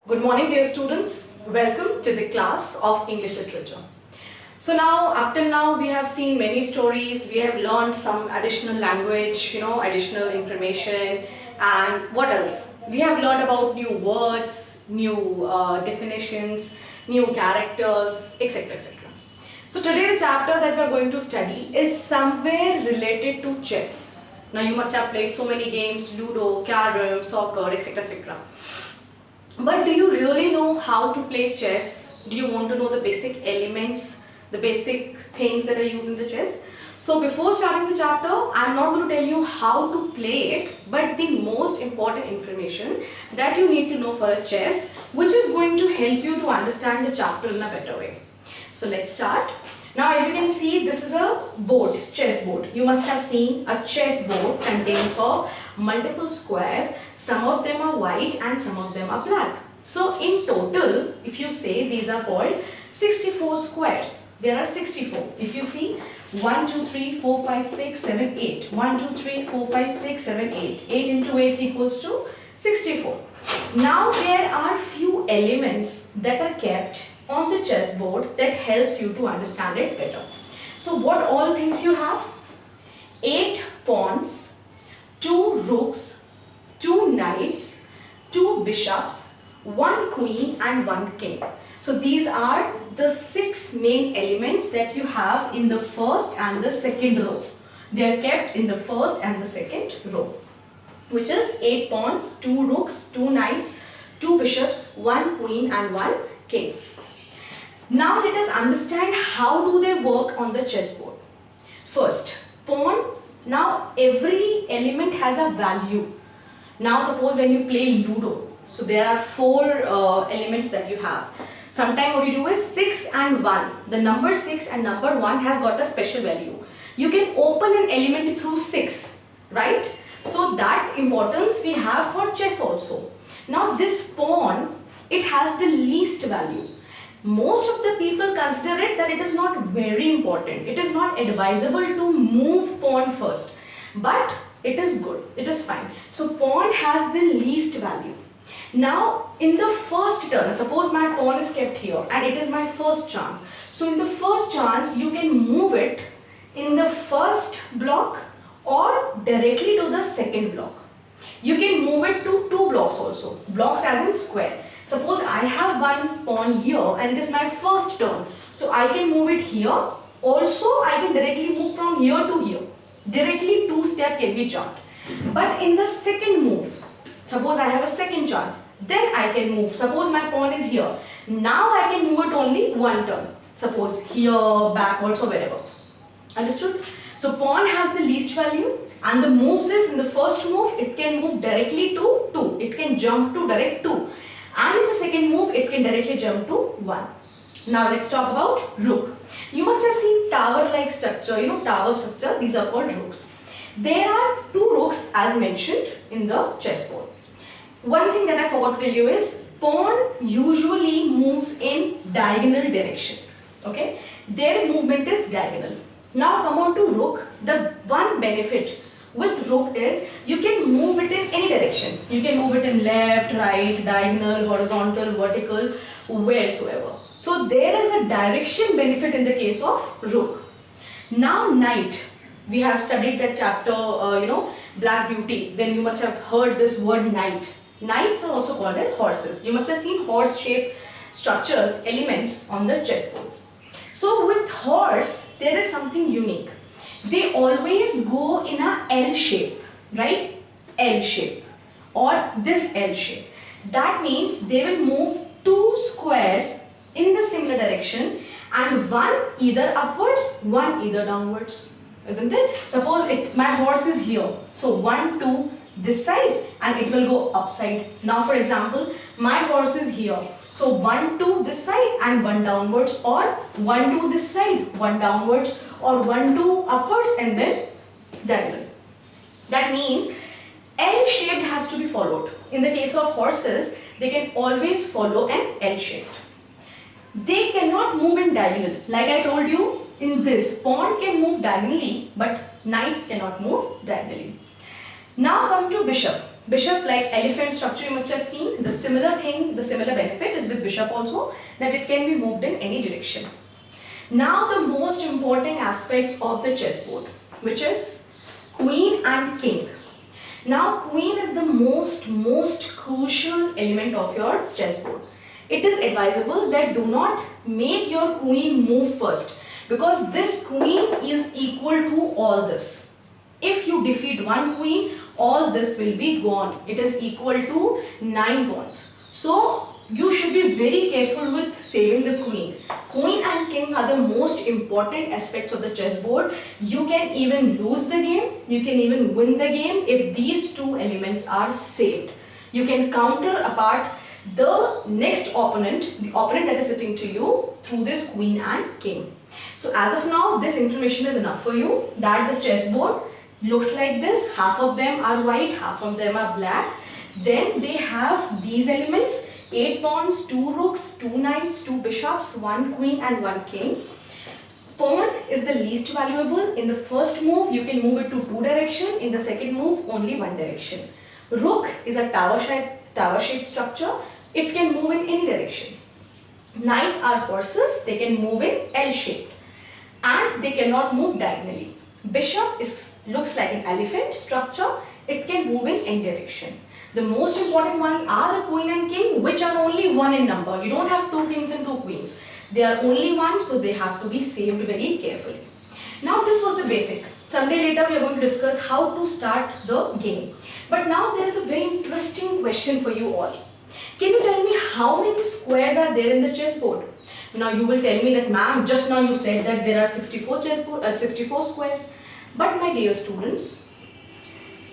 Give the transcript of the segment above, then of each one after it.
Good morning, dear students. Welcome to the class of English Literature. So now, up till now, we have seen many stories. We have learned some additional language, additional information, and what else? We have learned about new words, new definitions, new characters, etc., etc. So today, the chapter that we are going to study is somewhere related to chess. Now, you must have played so many games: Ludo, Carom, soccer, etc., etc. But do you really know how to play chess? Do you want to know the basic elements, the basic things that are used in the chess? So before starting the chapter, I'm not going to tell you how to play it, but the most important information that you need to know for a chess, which is going to help you to understand the chapter in a better way. So let's start. Now as you can see, this is a board, chess board. You must have seen a chess board contains of multiple squares. Some of them are white and some of them are black. So in total, if you say, these are called 64 squares. There are 64. If you see 1, 2, 3, 4, 5, 6, 7, 8. 1, 2, 3, 4, 5, 6, 7, 8. 8 into 8 equals to 64. Now there are few elements that are kept on the chessboard that helps you to understand it better. So what all things you have? 8 pawns, 2 rooks, 2 knights, 2 bishops, 1 queen and 1 king. So these are the 6 main elements that you have in the first and the second row. They are kept in the first and the second row, which is 8 pawns, 2 rooks, 2 knights, 2 bishops, 1 queen and 1 king. Now let us understand how do they work on the chessboard. First, pawn. Now every element has a value. Now suppose when you play Ludo, so there are 4 elements that you have. Sometimes what you do is 6 and 1. The number 6 and number 1 has got a special value. You can open an element through 6, right? So that importance we have for chess also. Now this pawn, it has the least value. Most of the people consider it that it is not very important. It is not advisable to move pawn first. But it is good. It is fine. So pawn has the least value. Now in the first turn, suppose my pawn is kept here and it is my first chance. So in the first chance, you can move it in the first block or directly to the second block. You can move it to 2 blocks also. Blocks as in square. Suppose I have 1 pawn here and it is my first turn. So I can move it here. Also I can directly move from here to here. Directly 2 steps can be jumped. But in the second move, suppose I have a second chance, then I can move. Suppose my pawn is here. Now I can move it only 1 turn. Suppose here, backwards or wherever. Understood? So pawn has the least value and the moves is in the first move it can move directly to 2. It can jump to direct 2. And in the second move it can directly jump to 1. Now let's talk about rook. You must have seen tower-like structure, tower structure. These are called rooks. There are 2 rooks as mentioned in the chessboard. One thing that I forgot to tell you is pawn usually moves in diagonal direction. Okay, their movement is diagonal. Now come on to rook. The one benefit with rook is you can move it in any direction. You can move it in left, right, diagonal, horizontal, vertical, wheresoever. So there is a direction benefit in the case of rook. Now knight. We have studied that chapter, Black Beauty. Then you must have heard this word knight. Knights are also called as horses. You must have seen horse-shaped structures, elements on the chessboards. So with horse, there is something unique. They always go in a L shape, right? L shape or this L shape. That means they will move 2 squares in the similar direction and one either upwards, one either downwards. Isn't it? Suppose my horse is here. So 1, 2 this side and it will go upside. Now for example, my horse is here. So 1, 2 this side and 1 downwards, or 1, 2 this side, 1 downwards, or 1, 2 upwards and then diagonal. That means L shaped has to be followed. In the case of horses, they can always follow an L shape. They cannot move in diagonal. Like I told you, in this, pawn can move diagonally, but knights cannot move diagonally. Now come to bishop. Bishop, like elephant structure you must have seen, the similar thing, the similar benefit is with bishop also, that it can be moved in any direction. Now the most important aspects of the chessboard, which is queen and king. Now queen is the most crucial element of your chessboard. It is advisable that do not make your queen move first, because this queen is equal to all this. If you defeat one queen, all this will be gone. It is equal to 9 pawns. So you should be very careful with saving the queen. Queen and king are the most important aspects of the chessboard. You can even lose the game, you can even win the game if these two elements are saved. You can counter apart the next opponent, the opponent that is sitting to you, through this queen and king. So as of now, this information is enough for you that the chessboard looks like this. Half of them are white, half of them are black. Then they have these elements: 8 pawns, 2 rooks, 2 knights, 2 bishops, 1 queen and 1 king. Pawn is the least valuable. In the first move, you can move it to 2 direction. In the second move, only 1 direction. Rook is a tower-shaped structure. It can move in any direction. Knight are horses. They can move in L-shaped. And they cannot move diagonally. Bishop looks like an elephant structure. It can move in any direction. The most important ones are the queen and king, which are only 1 in number. You don't have 2 kings and 2 queens. They are only 1, so they have to be saved very carefully. Now this was the basic. Someday later we are going to discuss how to start the game. But now there is a very interesting question for you all. Can you tell me how many squares are there in the chessboard? Now you will tell me that, ma'am, just now you said that there are 64 squares. But my dear students,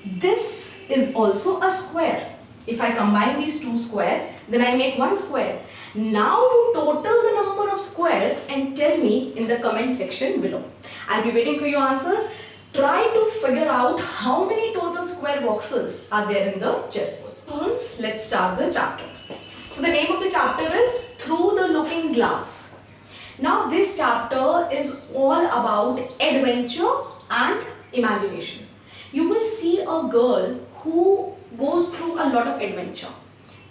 this is also a square. If I combine these 2 squares, then I make 1 square. Now you total the number of squares and tell me in the comment section below. I'll be waiting for your answers. Try to figure out how many total square boxes are there in the chessboard. Students, let's start the chapter. So the name of the chapter is Through the Looking Glass. Now this chapter is all about adventure and imagination. You will see a girl who goes through a lot of adventure,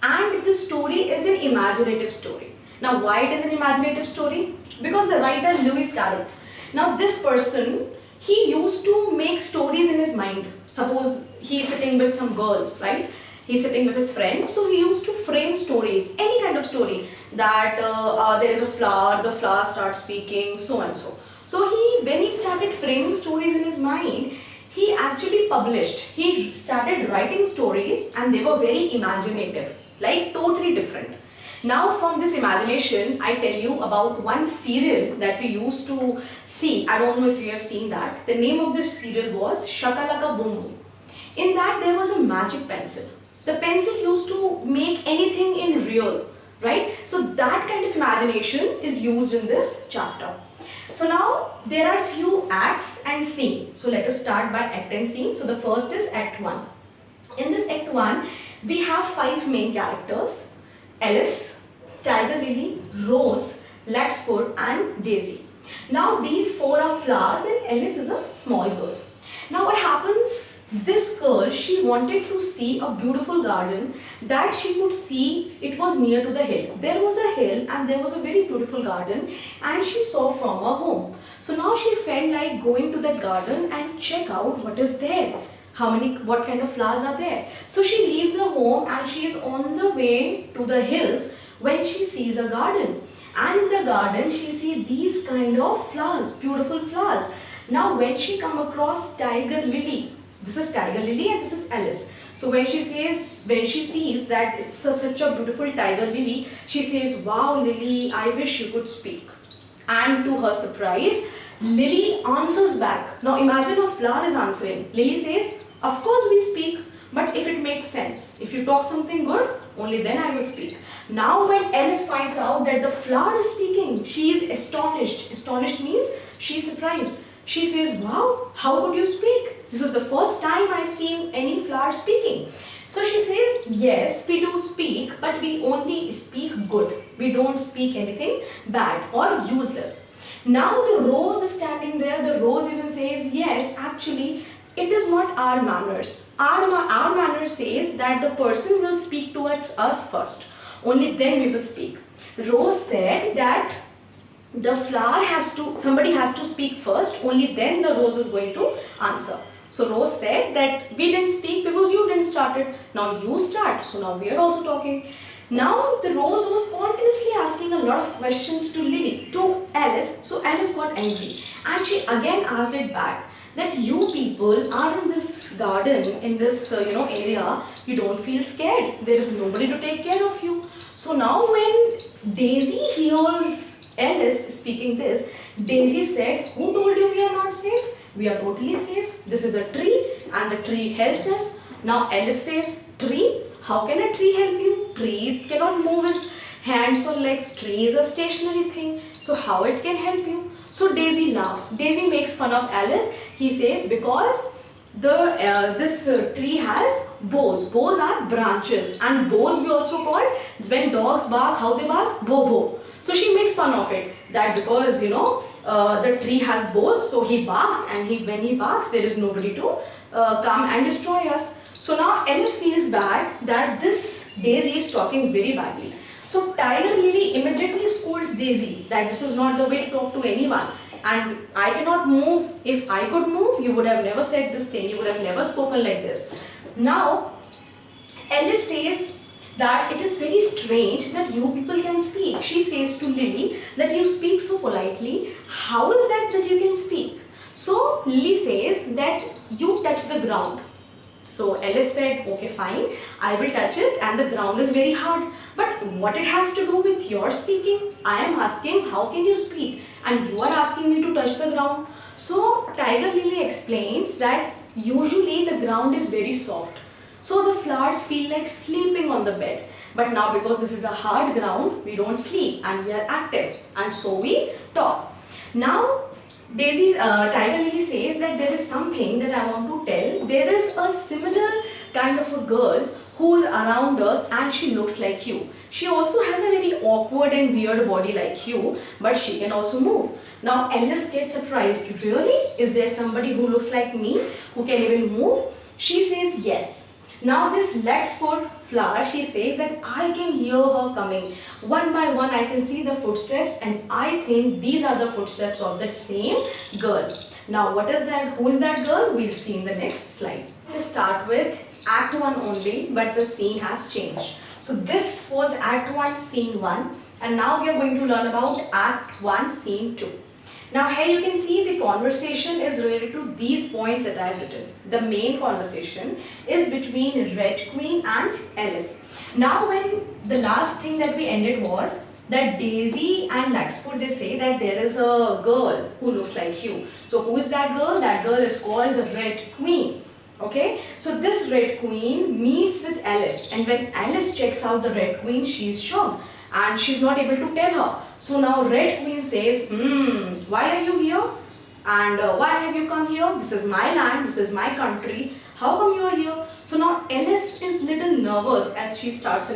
and the story is an imaginative story. Now why it is an imaginative story? Because the writer Lewis Carroll, now this person, he used to make stories in his mind. Suppose he is sitting with some girls, right? He's sitting with his friend, so he used to frame stories, any kind of story, that there is a flower, the flower starts speaking, so and so. So when he started framing stories in his mind, he actually published. He started writing stories, and they were very imaginative, like totally different. Now from this imagination, I tell you about one serial that we used to see. I don't know if you have seen that. The name of this serial was Shakalaka Boom Boom. In that there was a magic pencil. The pencil used to make anything in real, right? So that kind of imagination is used in this chapter. So now there are few acts and scene. So let us start by act and scene. So the first is Act 1. In this Act 1, we have 5 main characters: Alice, Tiger Lily, Rose, Larkspur and Daisy. Now these 4 are flowers and Alice is a small girl. Now what happens? This girl, she wanted to see a beautiful garden that she could see. It was near to the hill. There was a hill and there was a very beautiful garden, and she saw from her home. So now she felt like going to that garden and check out what is there. What kind of flowers are there. So she leaves her home and she is on the way to the hills when she sees a garden. And in the garden she sees these kind of flowers, beautiful flowers. Now when she come across Tiger Lily, this is Tiger Lily and this is Alice. So when she sees that it's such a beautiful tiger lily, she says, "Wow, Lily, I wish you could speak." And to her surprise, Lily answers back. Now imagine a flower is answering. Lily says, "Of course we speak, but if it makes sense. If you talk something good, only then I will speak." Now when Alice finds out that the flower is speaking, she is astonished. Astonished means she is surprised. She says, "Wow, how could you speak? This is the first time I've seen any flower speaking." So she says, "Yes, we do speak, but we only speak good. We don't speak anything bad or useless." Now the rose is standing there. The rose even says, "Yes, actually, It is not our manners. Our manners says that the person will speak to us first. Only then we will speak. Rose said that the flower somebody has to speak first, only then the rose is going to answer. So Rose said that we didn't speak because you didn't start it. Now you start. So now we are also talking. Now the Rose was continuously asking a lot of questions to Alice. So Alice got angry and she again asked it back that you people are in this garden, in this area, you don't feel scared. There is nobody to take care of you. So now when Daisy hears Alice speaking this, Daisy said, who told you we are not safe? We are totally safe. This is a tree and the tree helps us. Now Alice says, tree? How can a tree help you? Tree cannot move its hands or legs. Tree is a stationary thing. So how it can help you? So Daisy laughs. Daisy makes fun of Alice. He says because this tree has boughs. Boughs are branches, and boughs we also call when dogs bark. How they bark? Bow bow. So she makes fun of it that because the tree has boughs, so he barks, and when he barks there is nobody to come and destroy us. So now Alice feels bad that this Daisy is talking very badly. So Tiger Lily immediately scolds Daisy that this is not the way to talk to anyone, and I cannot move. If I could move, you would have never said this thing, you would have never spoken like this. Now Alice says that it is very strange that you people can speak. She says to Lily that you speak so politely. How is that you can speak? So Lily says that you touch the ground. So Alice said, okay fine, I will touch it, and the ground is very hard. But what it has to do with your speaking? I am asking how can you speak and you are asking me to touch the ground. So Tiger Lily explains that usually the ground is very soft. So the flowers feel like sleeping on the bed. But now because this is a hard ground, we don't sleep and we are active, and so we talk. Now Tiger Lily says that there is something that I want to tell. There is a similar kind of a girl who is around us and she looks like you. She also has a very awkward and weird body like you, but she can also move. Now Alice gets surprised. Really? Is there somebody who looks like me who can even move? She says yes. Now this larkspur flower, she says that I can hear her coming. One by one I can see the footsteps, and I think these are the footsteps of that same girl. Now what is that? Who is that girl? We'll see in the next slide. Let's start with Act 1 only, but the scene has changed. So this was Act 1, Scene 1, and now we are going to learn about Act 1, Scene 2. Now here you can see the conversation is related to these points that I have written. The main conversation is between Red Queen and Alice. Now when the last thing that we ended was that Daisy and Larkspur, they say that there is a girl who looks like you. So who is that girl? That girl is called the Red Queen. Okay, so this Red Queen meets with Alice, and when Alice checks out the Red Queen, she is shocked and she's not able to tell her. So now Red Queen says, why are you here? And why have you come here? This is my land, this is my country. How come you are here? So now Alice is little nervous as she starts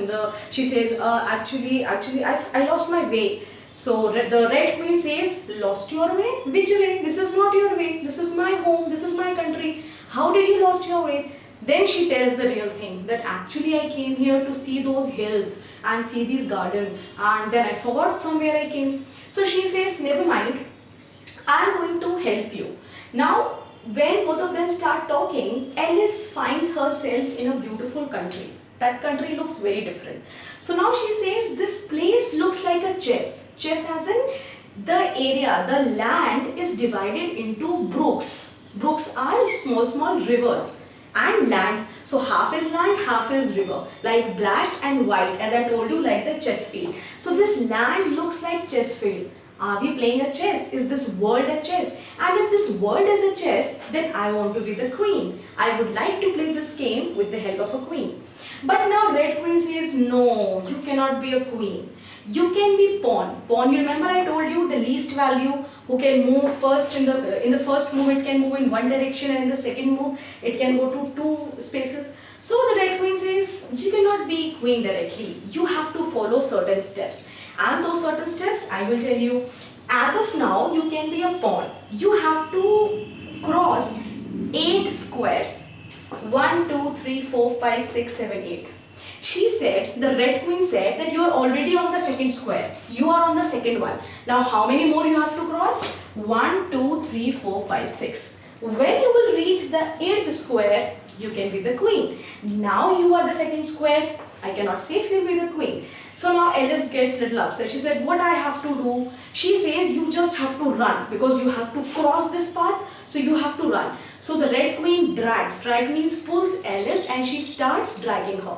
she says, actually, I lost my way. So the Red Queen says, lost your way? Which way? This is not your way. This is my home. This is my country. How did you lost your way? Then she tells the real thing, that actually I came here to see those hills and see this garden, and then I forgot from where I came. So she says, never mind, I am going to help you. Now when both of them start talking, Alice finds herself in a beautiful country. That country looks very different. So now she says, this place looks like a chess. Chess as in the area, the land is divided into brooks. Brooks are small rivers and land. So half is land, half is river, like black and white, as I told you, like the chess field. So this land looks like chess field. Are we playing a chess? Is this world a chess? And if this world is a chess, then I want to be the queen. I would like to play this game with the help of a queen. But now Red Queen says, no, you cannot be a queen. You can be pawn. Pawn, you remember I told you the least value, who can move first in the first move it can move in one direction, and in the second move it can go to two spaces. So the Red Queen says, you cannot be queen directly. You have to follow certain steps. And those certain steps I will tell you. As of now, you can be a pawn. You have to cross 8 squares. 1, 2, 3, 4, 5, 6, 7, 8. She said, the red queen said that you are already on the second square. You are on the second one. Now how many more you have to cross? 1, 2, 3, 4, 5, 6. When you will reach the 8th square, you can be the queen. Now you are the second square. I cannot say if you will be the queen. So now Alice gets little upset. She said, what I have to do? She says, you just have to run because you have to cross this path. So you have to run. So the red queen drags. Drags means pulls Alice and she starts dragging her.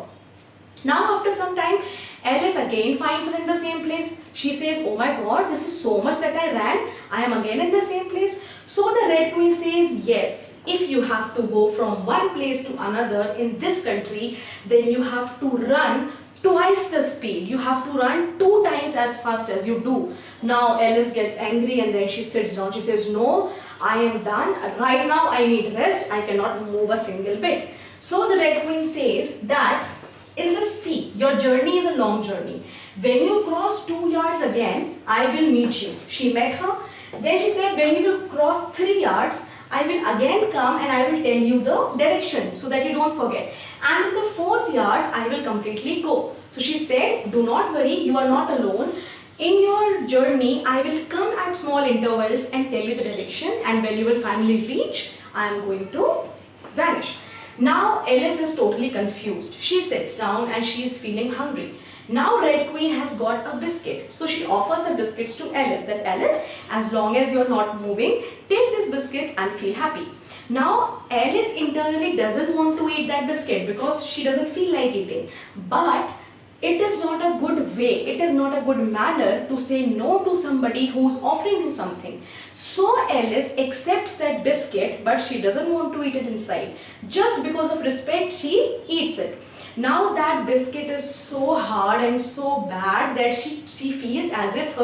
Now after some time, Alice again finds her in the same place. She says, oh my god, this is so much that I ran. I am again in the same place. So the red queen says, yes, if you have to go from one place to another in this country, then you have to run twice the speed. You have to run 2 times as fast as you do. Now Alice gets angry and then she sits down. She says, no, I am done. Right now I need rest. I cannot move a single bit. So the red queen says that in the sea, your journey is a long journey. When you cross 2 yards again, I will meet you. She met her. Then she said, when you will cross 3 yards, I will again come and I will tell you the direction so that you don't forget. And in the 4th yard, I will completely go. So she said, do not worry, you are not alone. In your journey, I will come at small intervals and tell you the direction. And when you will finally reach, I am going to vanish. Now Alice is totally confused. She sits down and she is feeling hungry. Now Red Queen has got a biscuit. So she offers her biscuits to Alice, that Alice, as long as you are not moving, take this biscuit and feel happy. Now Alice internally doesn't want to eat that biscuit because she doesn't feel like eating. But it is not a good way, it is not a good manner to say no to somebody who is offering you something. So Alice accepts that biscuit, but she doesn't want to eat it inside. Just because of respect, she eats it. Now that biscuit is so hard and so bad that she feels as if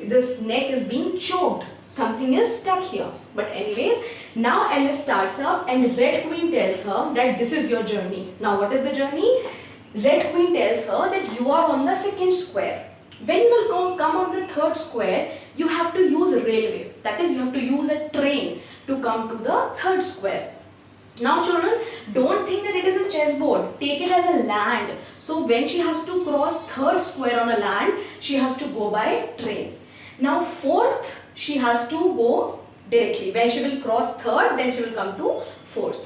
this neck is being choked. Something is stuck here. But anyways, now Alice starts up and Red Queen tells her that this is your journey. Now what is the journey? Red Queen tells her that you are on the second square. When you will come on the third square, you have to use a railway. That is, you have to use a train to come to the third square. Now children, don't think that it is a chessboard. Take it as a land. So when she has to cross third square on a land, she has to go by train. Now fourth, she has to go directly. When she will cross third, then she will come to fourth.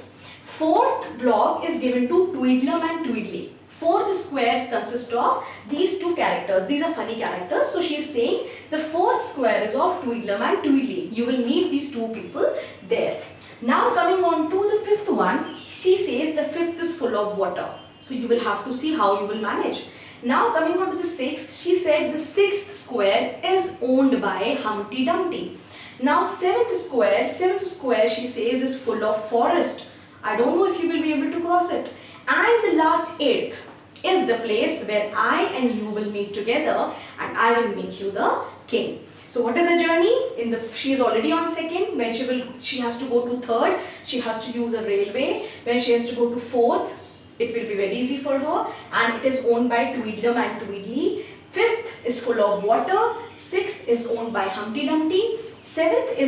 Fourth block is given to Tweedledum and Tweedly. Fourth square consists of these two characters. These are funny characters. So she is saying the fourth square is of Tweedledum and Tweedly. You will meet these two people there. Now coming on to the fifth one, she says the fifth is full of water. So you will have to see how you will manage. Now coming on to the sixth, she said the sixth square is owned by Humpty Dumpty. Now seventh square she says is full of forest. I don't know if you will be able to cross it. And the last eighth is the place where I and you will meet together and I will make you the king. So what is the journey? She is already on second. When she has to go to third, she has to use a railway. When she has to go to fourth, it will be very easy for her, and it is owned by Tweedledum and Tweedly. Fifth is full of water. Sixth is owned by Humpty Dumpty. Seventh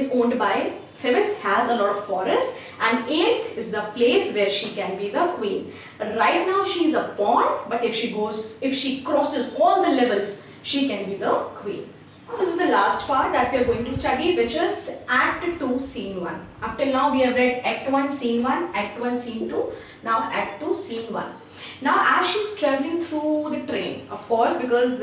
has a lot of forest, and eighth is the place where she can be the queen. But right now she is a pawn, but if she crosses all the levels, she can be the queen. This is the last part that we are going to study, which is Act 2, Scene 1. Up till now we have read Act 1, Scene 1, Act 1, Scene 2, now Act 2, Scene 1. Now as she is travelling through the train, of course, because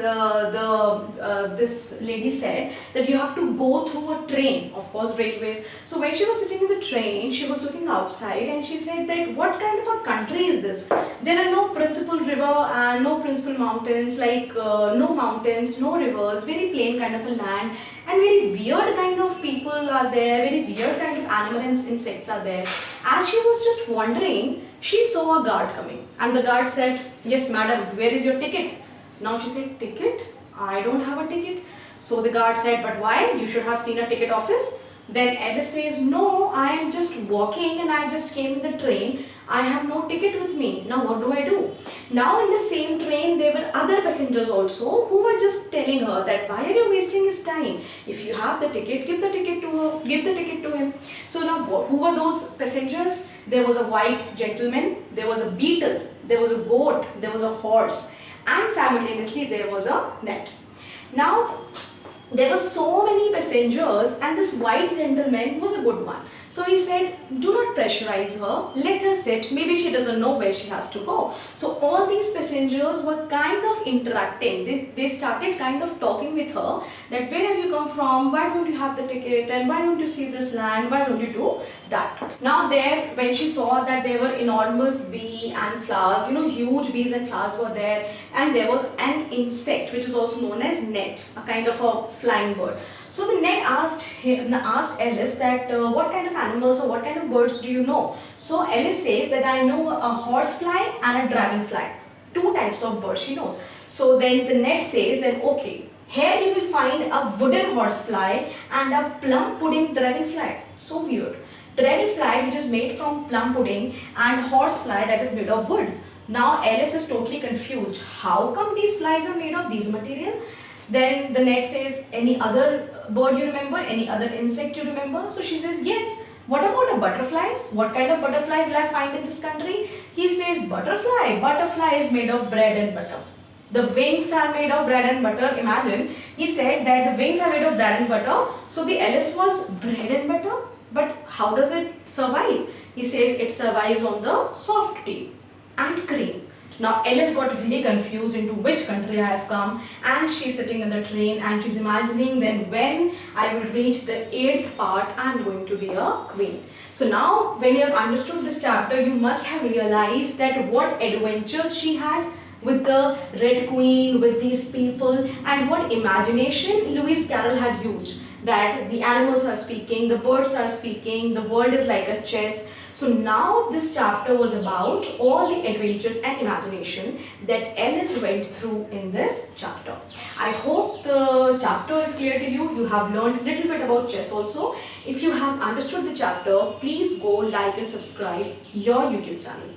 this lady said that you have to go through a train, of course railways. So when she was sitting in the train, she was looking outside and she said that what kind of a country is this? There are no principal river and no principal mountains, like no mountains, no rivers, very plain kind of a land, and very weird kind of people are there, very weird kind of animal and insects are there. As she was just wondering, she saw a guard coming, and the guard said, yes madam, where is your ticket? Now she said, ticket? I don't have a ticket. So the guard said, but why? You should have seen a ticket office. Then Alice says, no, I am just walking and I just came in the train. I have no ticket with me. Now what do I do? Now in the same train there were other passengers also who were just telling her that why are you wasting his time? If you have the ticket, give the ticket to her, give the ticket to him. So now who were those passengers? There was a white gentleman, there was a beetle, there was a goat, there was a horse, and simultaneously there was a net. Now there were so many passengers and this white gentleman was a good one. So he said, do not pressurize her, let her sit, maybe she doesn't know where she has to go. So all these passengers were kind of interacting, they started kind of talking with her that where have you come from, why don't you have the ticket, and why don't you see this land, why don't you do that. Now there, when she saw that there were enormous bee and flowers, huge bees and flowers were there, and there was an insect which is also known as net, a kind of a flying bird. So the net asked Alice that what kind of animals or what kind of birds do you know? So Alice says that I know a horsefly and a dragonfly. Two types of birds she knows. So then the net says that okay, here you will find a wooden horsefly and a plum pudding dragonfly. So weird. Dragonfly which is made from plum pudding and horsefly that is made of wood. Now Alice is totally confused. How come these flies are made of these material? Then the net says, any other bird you remember? Any other insect you remember? So she says, yes. What about a butterfly? What kind of butterfly will I find in this country? He says, butterfly. Butterfly is made of bread and butter. The wings are made of bread and butter. Imagine, he said that the wings are made of bread and butter. So the Alice was bread and butter. But how does it survive? He says it survives on the soft tea and cream. Now Alice got very confused into which country I have come, and she's sitting in the train and she's imagining then when I will reach the 8th part I am going to be a queen. So now when you have understood this chapter, you must have realized that what adventures she had with the Red Queen, with these people, and what imagination Lewis Carroll had used. That the animals are speaking, the birds are speaking, the world is like a chess. So now this chapter was about all the adventure and imagination that Alice went through in this chapter. I hope the chapter is clear to you. You have learned a little bit about chess also. If you have understood the chapter, please go like and subscribe your YouTube channel.